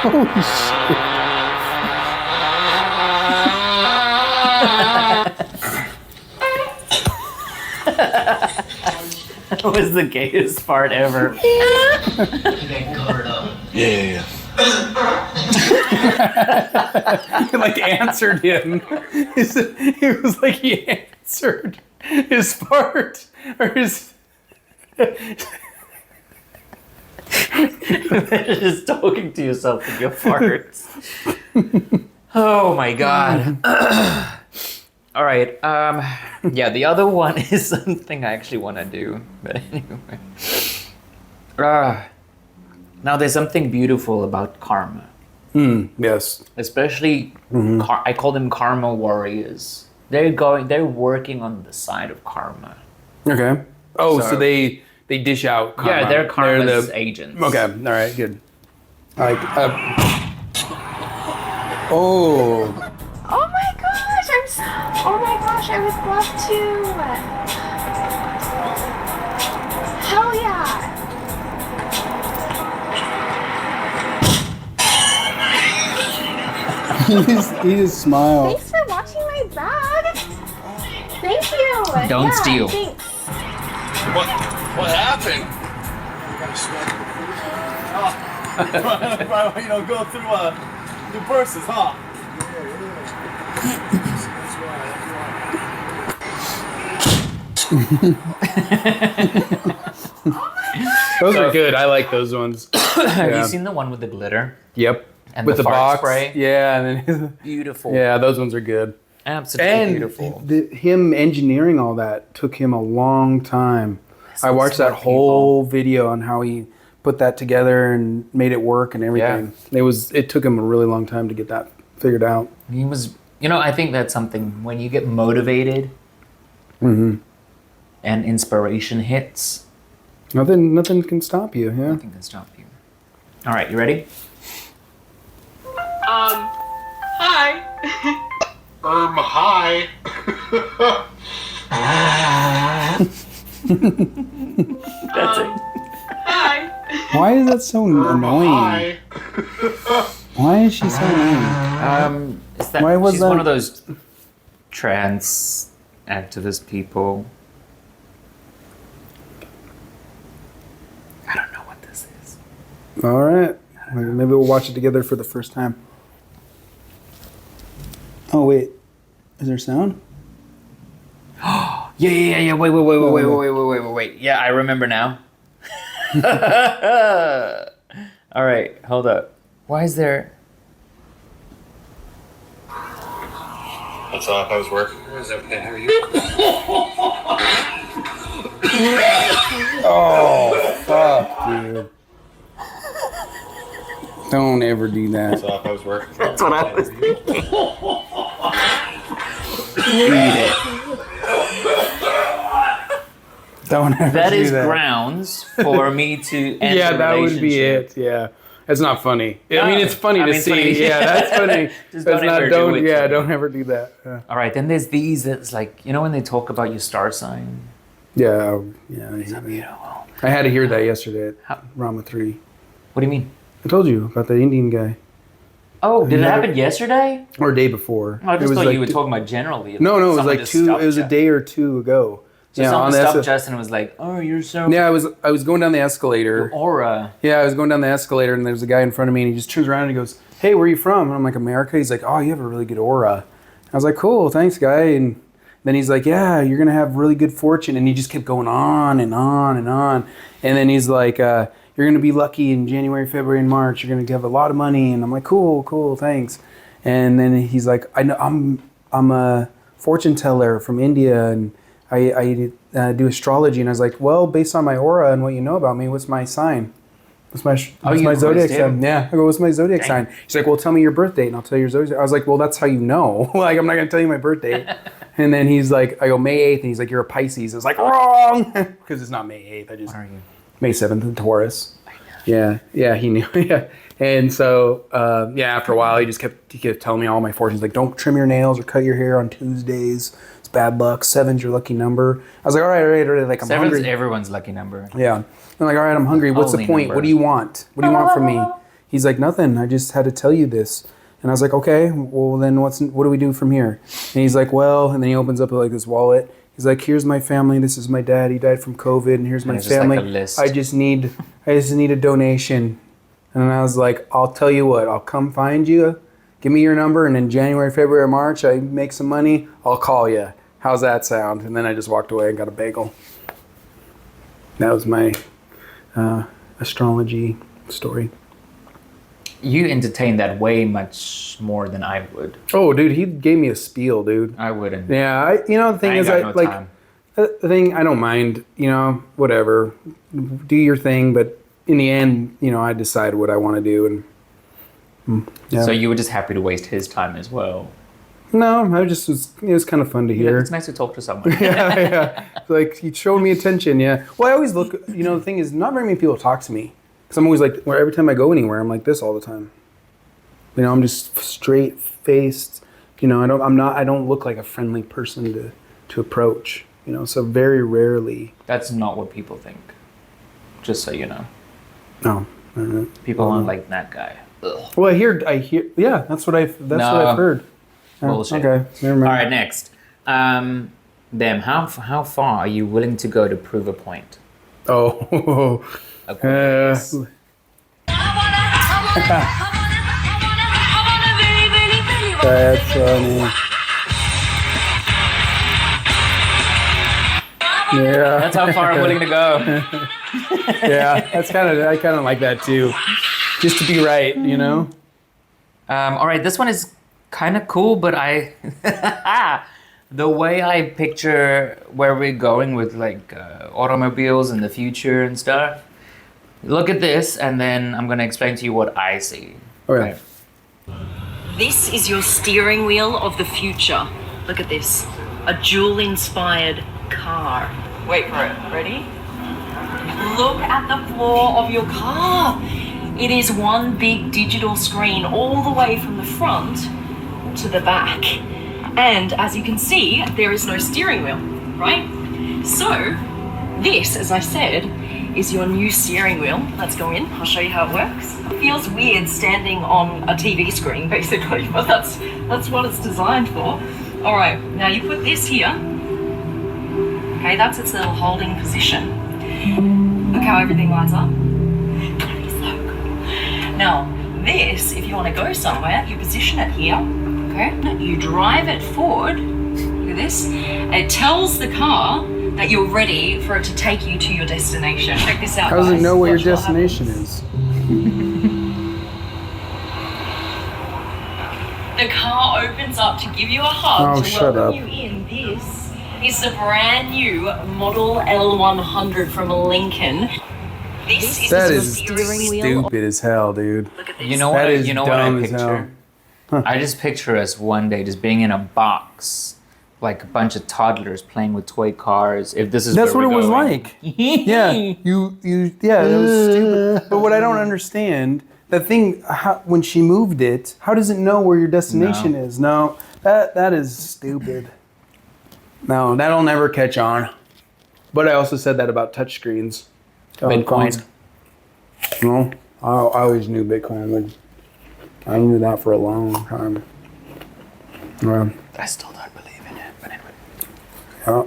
Holy shit. That was the gayest fart ever. Cover it up. Yeah. He like answered him. He was like he answered. his fart or his. Just talking to yourself with your farts. Oh my god. All right. Yeah, the other one is something I actually want to do. But anyway. Now there's something beautiful about karma. Yes. Especially I call them karma warriors. They're working on the side of karma. Okay. Oh, so So- they dish out karma. Yeah, they're karma's the- agents. Okay. All right. Good. Like. Oh. Oh my gosh, oh my gosh, I would love to. Hell yeah. he just smiled. Thanks for watching my bag. Thank you. Don't steal. Thanks. What happened? You know, go through new verses, huh? Those are good. I like those ones. Have you seen the one with the glitter? Yep. And With the the fart box. spray? Yeah, and then Beautiful. yeah, those ones are good. Absolutely And beautiful. him engineering all that took him a long time. I watched that smart whole video on how he put that together and made it work and everything. It took him a really long time to get that figured out. He was, I think that's something when you get motivated Mm-hmm. and inspiration hits, Nothing can stop you. Yeah. nothing can stop you. All right, you ready? Hi. Hi. That's it. Hi. Why is that so annoying? Hi. Why is she so annoying? Is that, Why was she's that- one of those trans activist people. I don't know what this is. All right. Maybe we'll watch it together for the first time. Oh wait, is there sound? Yeah. Wait. Yeah, I remember now. All right, hold up. Why is there? What's up? I was working. Is that okay? How are you? Oh fuck, dude! Don't ever do that. What's up? I was working. That's what I was thinking. Don't ever That do is that. grounds for me to end Yeah, the that would be relationship. it. Yeah, it's not funny. I No, mean, it's funny I to mean, see. funny. Yeah, that's funny. Just That's don't ever do don't. it Yeah, to me. don't ever do that. Yeah. All right, then there's these. That's like when they talk about your star sign. Yeah. I hate that. Beautiful. I had to hear that yesterday at How- Rama 3. What do you mean? I told you about the Indian guy. Oh, did it Never- happen yesterday? Or day before. I It just was thought like you were t- talking about generally. No, it was Someone like just 2. stopped It was a you. day or 2 ago. So someone stopped Justin and was like, "Oh, you're so Yeah, I was going down the escalator. aura." Yeah, I was going down the escalator and there's a guy in front of me and he just turns around and he goes, "Hey, where are you from?" And I'm like, "America." He's like, "Oh, you have a really good aura." I was like, "Cool, thanks, guy." And then he's like, "Yeah, you're gonna have really good fortune." And he just kept going on and on and on. And then he's like, "You're gonna be lucky in January, February, and March. You're gonna have a lot of money." And I'm like, "Cool, thanks." And then he's like, "I know I'm a fortune teller from India and I do astrology." And I was like, "Well, based on my aura and what you know about me, what's my sign? What's my you my zodiac quizzed sign?" him? Yeah, I go, "What's my zodiac Dang. sign?" She's like, "Well, tell me your birth date and I'll tell you your zodiac." I was like, "Well, that's how you know." Like, I'm not gonna tell you my birth date. And then he's like, I go, "May 8th," and he's like, "You're a Pisces." I was like, "Wrong," because it's not May 8th. I just What are you? May 7th, a Taurus. Yeah, he knew. Yeah. And so, after a while, he kept telling me all my fortunes. Like, don't trim your nails or cut your hair on Tuesdays. It's bad luck. 7's your lucky number. I was like, all right. Like, I'm Seven's hungry. everyone's lucky number. Yeah. I'm like, all right, I'm hungry. What's the Holy point? number. What do you want? What do you want from me? He's like, nothing. I just had to tell you this. And I was like, okay, well, then what do we do from here? And he's like, well, and then he opens up like this wallet. He's like, here's my family. This is my dad. He died from COVID. And here's my it's just like family. a list. I just need a donation. And I was like, I'll tell you what, I'll come find you. Give me your number. And in January, February, March, I make some money. I'll call you. How's that sound? And then I just walked away and got a bagel. That was my astrology story. You entertain that way much more than I would. Oh, dude, he gave me a spiel, dude. I wouldn't. Yeah, the thing I ain't is, got no time. the thing, I don't mind, whatever. Do your thing, but in the end, I decide what I want to do. And yeah. So you were just happy to waste his time as well. No, I just was, it was kind of fun to Yeah, hear. it's nice to talk to someone. yeah. Like, he showed me attention, yeah. Well, I always look, the thing is, not very many people talk to me. Because I'm always like, where every time I go anywhere, I'm like this all the time. I'm just straight-faced. I don't look like a friendly person to approach. So very rarely. That's not what people think. Just so you know. No. People aren't like that guy. Ugh. Well, I hear. Yeah, that's what I've heard. Oh, Bullshit. Okay, never mind. All right, next. Them, how far are you willing to go to prove a point? Oh. Aquarius. That's funny. Yeah. That's how far I'm willing to go. Yeah, I kind of like that too. Just to be right, All right, this one is kind of cool, but the way I picture where we're going with like automobiles in the future and stuff. Look at this, and then I'm gonna explain to you what I see. Okay. This is your steering wheel of the future. Look at this. A Joule-inspired car. Wait for it. Ready? Look at the floor of your car. It is one big digital screen all the way from the front to the back. And as you can see, there is no steering wheel, right? So, this, as I said, is your new steering wheel. Let's go in, I'll show you how it works. It feels weird standing on a TV screen, basically, but that's what it's designed for. All right, now you put this here. Okay, that's its little holding position. Look how everything lines up. That is so cool. Now, this, if you want to go somewhere, you position it here, okay? You drive it forward, look at this. It tells the car that you're ready for it to take you to your destination. Check this out, How does it guys. know what your Watch what destination happens. is? The car opens up to give you a hug Oh, to shut welcome up. you in. This is the brand new Model L100 from Lincoln. This That the is steering wheel. stupid as hell, dude. Look at this. You know what? That is You know what I dumb as hell. picture? I just picture us one day just being in a box, like a bunch of toddlers playing with toy cars. If this is That's where what it we're was going. like. Yeah, yeah, that was stupid. But what I don't understand, the thing, when she moved it, how does it know where your destination is? No, that is stupid. No, that'll never catch on. But I also said that about touchscreens. Bitcoin. No, I always knew Bitcoin. I knew that for a long time. Yeah. I still don't believe in it, but anyway. Yeah.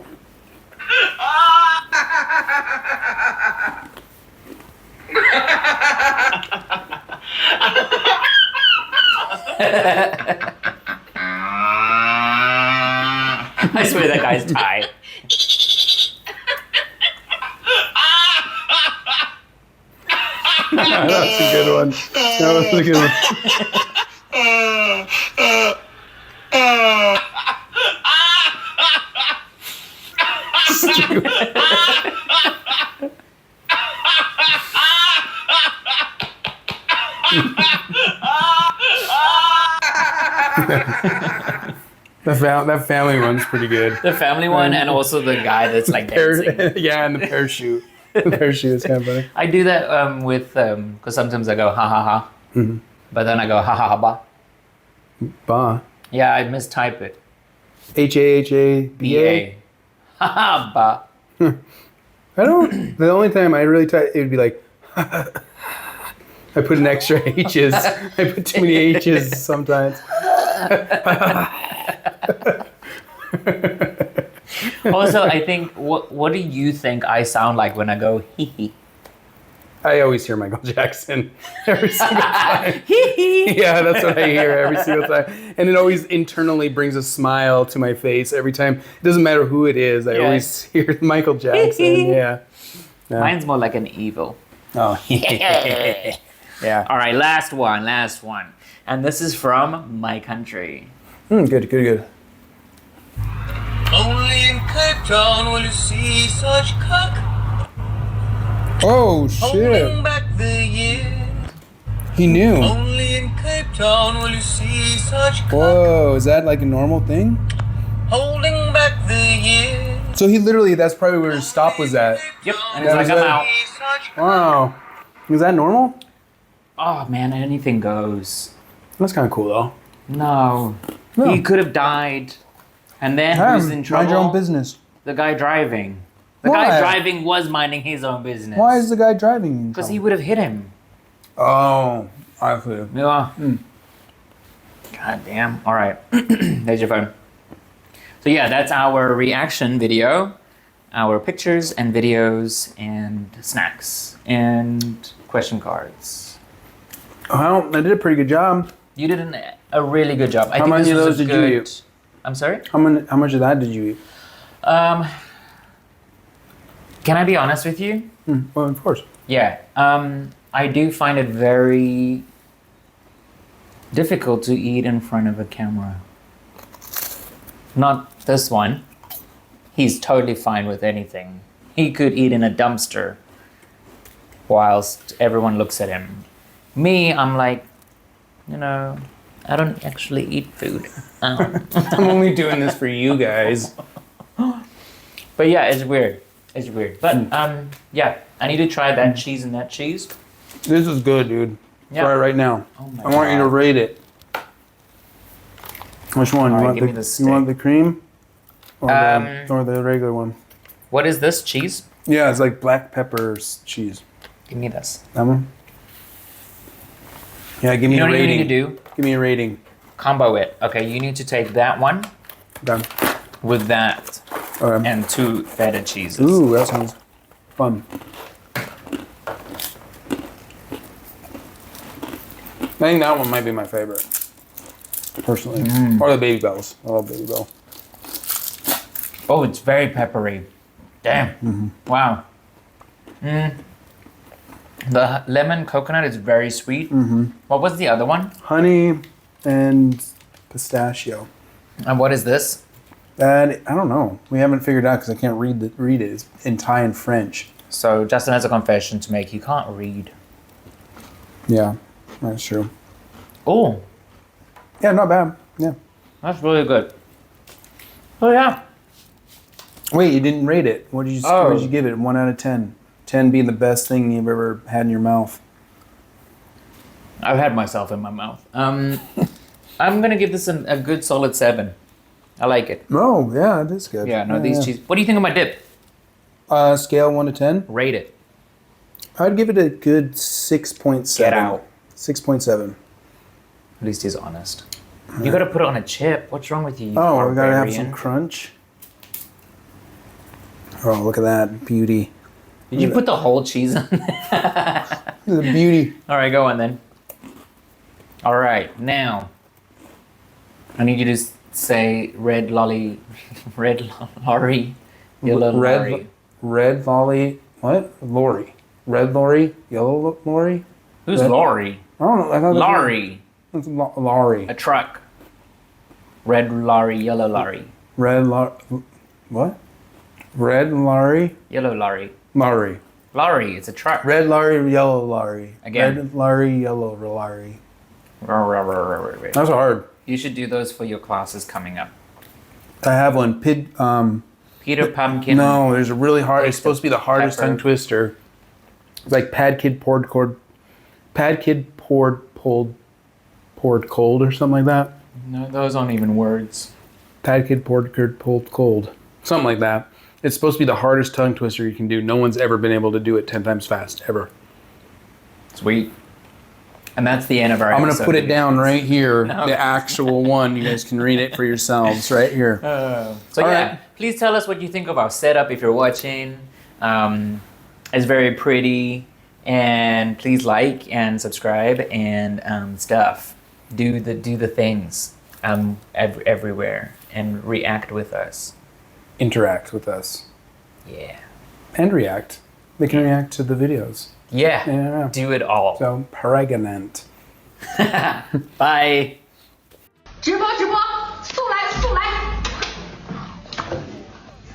I swear that guy's tied. That's a good one. That was a good one. That family one's pretty good. The family one, and also the guy that's like dancing. Yeah, and the parachute. The parachute is kind of funny. I do that with because sometimes I go ha ha ha, but then I go ha ha ha ba. Ba. Yeah, I mistype it. HAHABA. Ha ha ba. I don't. The only time I really type, it would be like. I put an extra H's. I put too many H's sometimes. Also, I think what do you think I sound like when I go hee hee? I always hear Michael Jackson every single time. Yeah, that's what I hear every single time. And it always internally brings a smile to my face every time. It doesn't matter who it is. I always hear Michael Jackson. Yeah. Mine's more like an evil. Oh, yeah. All right, last one. And this is from my country. Good. Only in Cape Town will you see such cock. Oh, Holding back the year. He knew. Only in Cape Town will you see such cock. Whoa, is that like a normal thing? Holding back the year. So he literally, that's probably where his stop was at. Yep, and he's like, I'm out. Wow. Is that normal? Oh man, anything goes. That's kind of cool though. No. He could have died. And then who's in trouble? Mind your own business. The guy driving. The Why? guy driving was minding his own business. Why is the guy driving? Because he would have hit him. Oh, I feel. Yeah. God damn. All right. There's your phone. So yeah, that's our reaction video. Our pictures and videos and snacks and question cards. Well, I did a pretty good job. You did a really good job. I How think many this of was those a did you good- eat? I'm sorry? How much of that did you eat? Can I be honest with you? Well, of course. Yeah. I do find it very difficult to eat in front of a camera. Not this one. He's totally fine with anything. He could eat in a dumpster whilst everyone looks at him. Me, I'm like, I don't actually eat food. I'm only doing this for you guys. But yeah, it's weird. But yeah, I need to try that cheese and that cheese. This is good, dude. Yeah. Try it right now. Oh my I want you to God. rate it. Which one? All You right, want give me the the stick. you want the cream or the regular one? What is this cheese? Yeah, it's like black pepper cheese. Give me this. That one? Yeah, give me You know a what you rating. need to do? Give me a rating. Combo it. Okay, you need to take that one Done. with that Okay. and 2 feta cheeses. Ooh, that sounds fun. I think that one might be my favorite, personally. Or the Baby Bells. I love Baby Bell. Oh, it's very peppery. Damn. Wow. The lemon coconut is very sweet. What was the other one? Honey and pistachio. And what is this? I don't know. We haven't figured out because I can't read it. It's in Thai and French. So Justin has a confession to make. He can't read. Yeah, that's true. Oh, Yeah, not bad. Yeah. that's really good. Oh yeah. Wait, you didn't rate it. What did Oh. you give it? 1 out of 10. 10 being the best thing you've ever had in your mouth. I've had myself in my mouth. I'm gonna give this a good solid 7. I like it. Oh, yeah, it is good. Yeah, no, these cheese. What do you think of my dip? Scale 1 to 10. Rate it. I'd give it a good 6.7. Get out. 6.7. At least he's honest. You gotta put it on a chip. What's wrong with you? you Oh, we gotta have some barbarian? crunch. Oh, look at that beauty. Did you put the whole cheese on there? The beauty. All right, go on then. All right, now I need you to say red lolly, yellow lorry. Red lolly. What? Lorry. Red lorry. Yellow lorry. Who's Red- lorry? I don't know. I thought Lorry, That's lorry. a truck. Red lorry, yellow lorry, Red lorry. What? Red lorry. yellow lorry. Lorry. Lorry, it's a truck. Red lorry. Yellow lorry. Again. Red lorry. Yellow lorry. That's hard. You should do those for your classes coming up. I have one. Peter Pumpkin. No, there's a really hard. It's Taste supposed to be the hardest pepper. tongue twister. It's like Pad Kid poured cold or something like that. No, those aren't even words. Pad Kid poured cold. Something like that. It's supposed to be the hardest tongue twister you can do. No one's ever been able to do it 10 times fast, ever. Sweet. And that's the end of our I'm going to episode. put it down right here. The actual one. You guys can read it for yourselves right here. So All yeah, right. please tell us what you think of our setup if you're watching. It's very pretty. And please like and subscribe and stuff. Do the things everywhere and react with us. Interact with us. Yeah. And react. They can react to the videos. Yeah. Yeah. Do it all. So, pregnant. Bye. Juba, juba!